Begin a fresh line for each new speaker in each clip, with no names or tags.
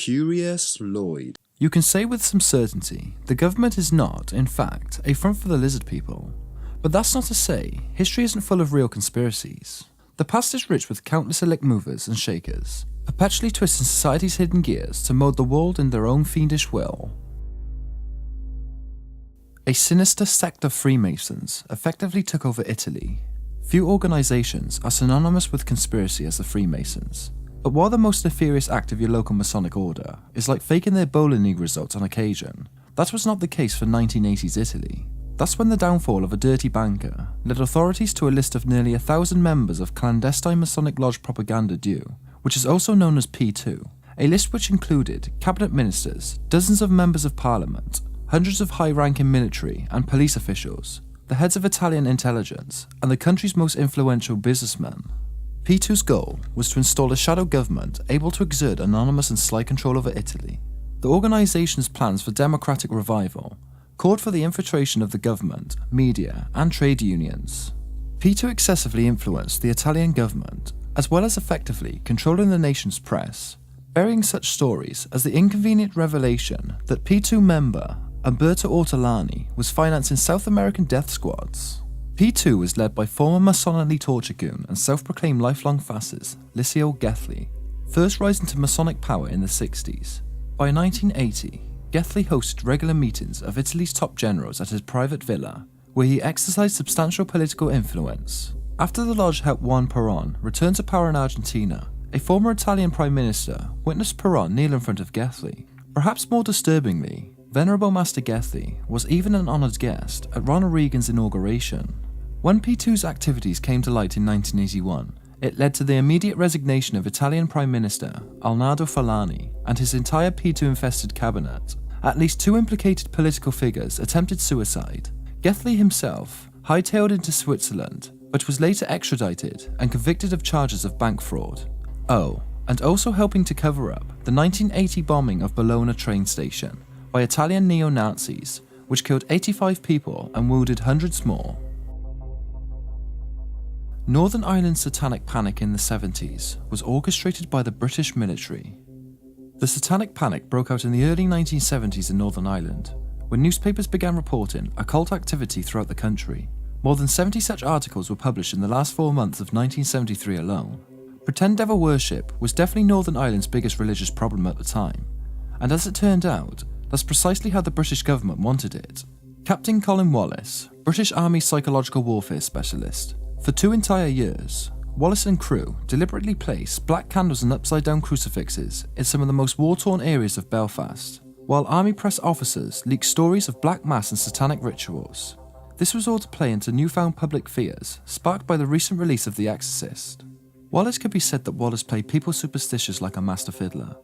Curious Lloyd.
You can say with some certainty, the government is not, in fact, a front for the lizard people. But that's not to say history isn't full of real conspiracies. The past is rich with countless elect movers and shakers, perpetually twisting society's hidden gears to mold the world in their own fiendish will. A sinister sect of Freemasons effectively took over Italy. Few organisations are synonymous with conspiracy as the Freemasons, but while the most nefarious act of your local Masonic order is like faking their bowling league results on occasion, that was not the case for 1980s Italy. That's when the downfall of a dirty banker led authorities to a list of nearly 1,000 members of clandestine Masonic Lodge propaganda due, which is also known as P2, a list which included cabinet ministers, dozens of members of parliament, hundreds of high-ranking military and police officials, the heads of Italian intelligence, and the country's most influential businessmen. P2's goal was to install a shadow government able to exert anonymous and slight control over Italy. The organisation's plans for democratic revival called for the infiltration of the government, media, and trade unions. P2 excessively influenced the Italian government, as well as effectively controlling the nation's press, burying such stories as the inconvenient revelation that P2 member Umberto Ortolani was financing South American death squads. P2 was led by former Masonic torture goon and self-proclaimed lifelong fascist Licio Gethley, first rising to Masonic power in the 60s. By 1980, Gethley hosted regular meetings of Italy's top generals at his private villa, where he exercised substantial political influence. After the lodge helped Juan Perón return to power in Argentina, a former Italian prime minister witnessed Perón kneel in front of Gethley. Perhaps more disturbingly, Venerable Master Gethley was even an honoured guest at Ronald Reagan's inauguration. When P2's activities came to light in 1981, it led to the immediate resignation of Italian Prime Minister Arnaldo Falani and his entire P2-infested cabinet. At least 2 implicated political figures attempted suicide. Gethley himself hightailed into Switzerland, but was later extradited and convicted of charges of bank fraud. Oh, and also helping to cover up the 1980 bombing of Bologna train station by Italian neo-Nazis, which killed 85 people and wounded hundreds more. Northern Ireland's Satanic Panic in the 70s was orchestrated by the British military. The Satanic Panic broke out in the early 1970s in Northern Ireland, when newspapers began reporting occult activity throughout the country. More than 70 such articles were published in the last 4 months of 1973 alone. Pretend devil worship was definitely Northern Ireland's biggest religious problem at the time, and as it turned out, that's precisely how the British government wanted it. Captain Colin Wallace, British Army psychological warfare specialist. For 2 entire years, Wallace and crew deliberately placed black candles and upside-down crucifixes in some of the most war-torn areas of Belfast, while Army press officers leaked stories of black mass and satanic rituals. This was all to play into newfound public fears sparked by the recent release of The Exorcist. While it could be said that Wallace played people superstitious like a master fiddler,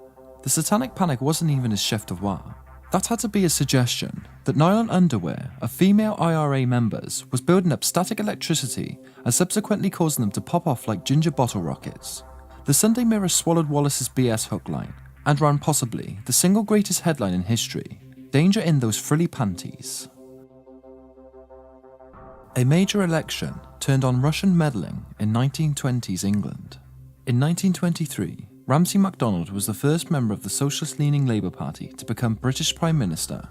the Satanic Panic wasn't even his chef d'oeuvre. That had to be a suggestion that nylon underwear of female IRA members was building up static electricity and subsequently causing them to pop off like ginger bottle rockets. The Sunday Mirror swallowed Wallace's BS hookline and ran possibly the single greatest headline in history: "Danger in those frilly panties." A major election turned on Russian meddling in 1920s England. In 1923, Ramsay MacDonald was the first member of the socialist-leaning Labour Party to become British Prime Minister.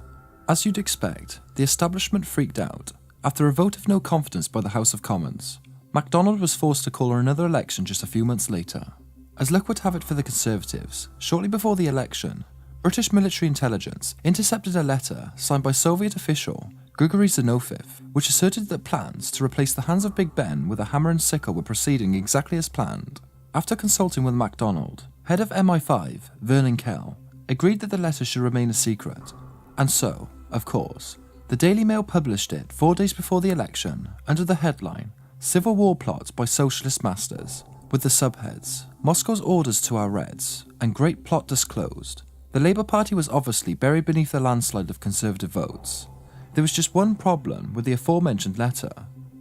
As you'd expect, the establishment freaked out. After a vote of no confidence by the House of Commons, MacDonald was forced to call another election just a few months later. As luck would have it for the Conservatives, shortly before the election, British military intelligence intercepted a letter signed by Soviet official Grigory Zinoviev, which asserted that plans to replace the hands of Big Ben with a hammer and sickle were proceeding exactly as planned. After consulting with MacDonald, head of MI5, Vernon Kell, agreed that the letter should remain a secret. And so, of course, the Daily Mail published it 4 days before the election under the headline "Civil War Plot by Socialist Masters," with the subheads "Moscow's Orders to our Reds" and "Great Plot Disclosed." The Labour Party was obviously buried beneath the landslide of Conservative votes. There was just one problem with the aforementioned letter.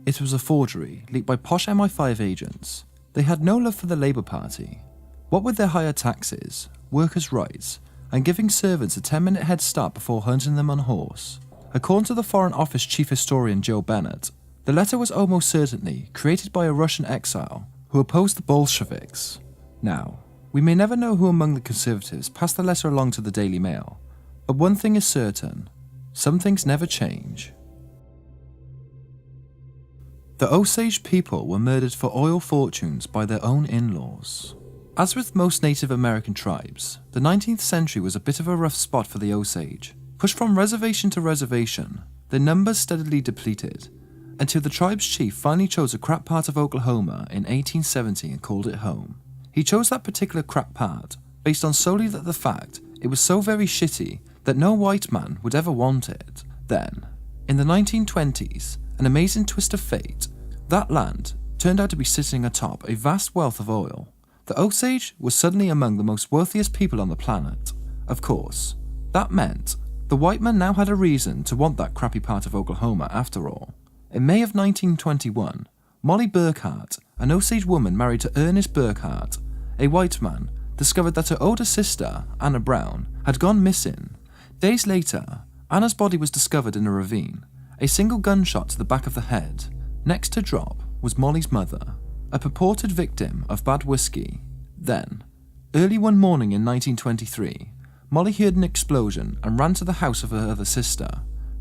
It was a forgery leaked by posh MI5 agents. They had no love for the Labour Party. What with their higher taxes, workers' rights, and giving servants a 10-minute head start before hunting them on a horse. According to the Foreign Office chief historian Joe Bennett, the letter was almost certainly created by a Russian exile who opposed the Bolsheviks. Now, We may never know who among the Conservatives passed the letter along to the Daily Mail, but one thing is certain, some things never change. The Osage people were murdered for oil fortunes by their own in-laws. As with most Native American tribes, the 19th century was a bit of a rough spot for the Osage. Pushed from reservation to reservation, their numbers steadily depleted, until the tribe's chief finally chose a crap part of Oklahoma in 1870 and called it home. He chose that particular crap part based on solely the fact it was so very shitty that no white man would ever want it. Then, in the 1920s, an amazing twist of fate, that land turned out to be sitting atop a vast wealth of oil. The Osage was suddenly among the most wealthiest people on the planet. Of course, that meant the white man now had a reason to want that crappy part of Oklahoma after all. In May of 1921, Molly Burkhart, an Osage woman married to Ernest Burkhart, a white man, discovered that her older sister, Anna Brown, had gone missing. Days later, Anna's body was discovered in a ravine, a single gunshot to the back of the head. Next to drop was Molly's mother, a purported victim of bad whiskey. Then, early one morning in 1923, Molly heard an explosion and ran to the house of her other sister,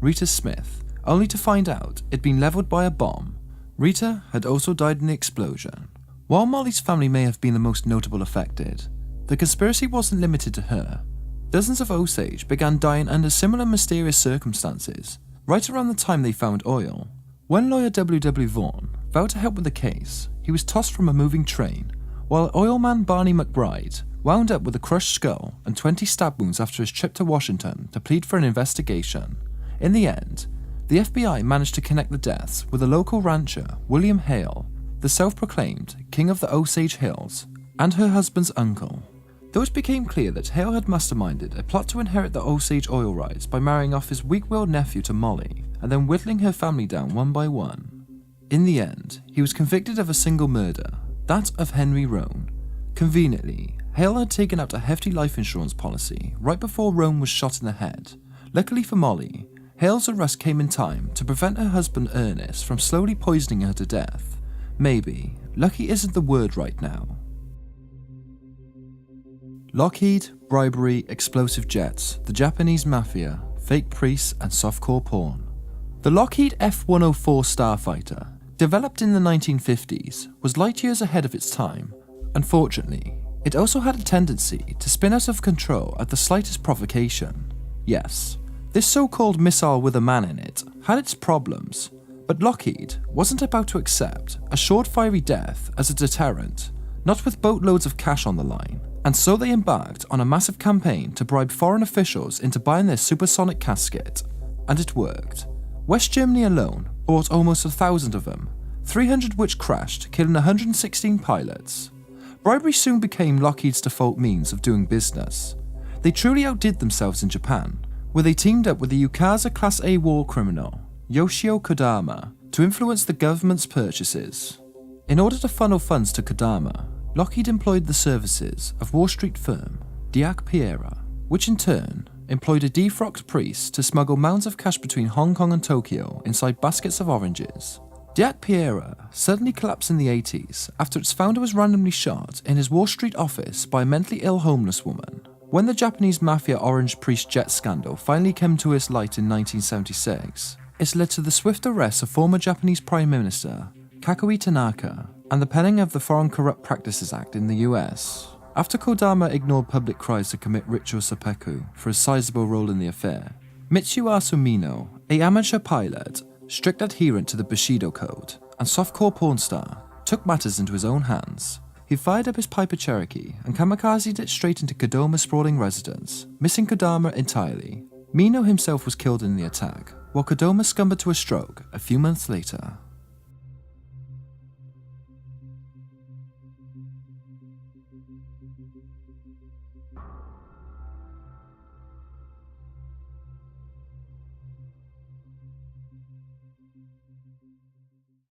Rita Smith, only to find out it'd been levelled by a bomb. Rita had also died in the explosion. While Molly's family may have been the most notable affected, the conspiracy wasn't limited to her. Dozens of Osage began dying under similar mysterious circumstances, right around the time they found oil. When lawyer W. W. Vaughan vowed to help with the case, he was tossed from a moving train, while oilman Barney McBride wound up with a crushed skull and 20 stab wounds after his trip to Washington to plead for an investigation. In the end, the FBI managed to connect the deaths with a local rancher, William Hale, the self-proclaimed King of the Osage Hills, and her husband's uncle. Though it became clear that Hale had masterminded a plot to inherit the Osage oil rights by marrying off his weak-willed nephew to Molly, and then whittling her family down one by one. In the end, he was convicted of a single murder, that of Henry Roan. Conveniently, Hale had taken out a hefty life insurance policy right before Roan was shot in the head. Luckily for Molly, Hale's arrest came in time to prevent her husband Ernest from slowly poisoning her to death. Maybe, lucky isn't the word right now. Lockheed, bribery, explosive jets, the Japanese mafia, fake priests and softcore porn. The Lockheed F-104 Starfighter, developed in the 1950s, was light years ahead of its time. Unfortunately, it also had a tendency to spin out of control at the slightest provocation. Yes, this so-called missile with a man in it had its problems, but Lockheed wasn't about to accept a short fiery death as a deterrent, not with boatloads of cash on the line, and so they embarked on a massive campaign to bribe foreign officials into buying their supersonic casket. And it worked. West Germany alone bought almost 1,000 of them, 300 which crashed, killing 116 pilots. Bribery soon became Lockheed's default means of doing business. They truly outdid themselves in Japan, where they teamed up with the Yukaza Class A war criminal, Yoshio Kodama, to influence the government's purchases. In order to funnel funds to Kodama, Lockheed employed the services of Wall Street firm Diak Piera, which in turn employed a defrocked priest to smuggle mounds of cash between Hong Kong and Tokyo inside baskets of oranges. Diak Piera suddenly collapsed in the 80s after its founder was randomly shot in his Wall Street office by a mentally ill homeless woman. When the Japanese mafia orange priest jet scandal finally came to its light in 1976, it led to the swift arrest of former Japanese Prime Minister Kakui Tanaka and the penning of the Foreign Corrupt Practices Act in the US. After Kodama ignored public cries to commit ritual seppuku for a sizable role in the affair, Mitsuyasu Mino, a amateur pilot, strict adherent to the Bushido Code, and softcore porn star, took matters into his own hands. He fired up his Piper Cherokee and kamikazed it straight into Kodoma's sprawling residence, missing Kodama entirely. Mino himself was killed in the attack, while Kodama succumbed to a stroke a few months later.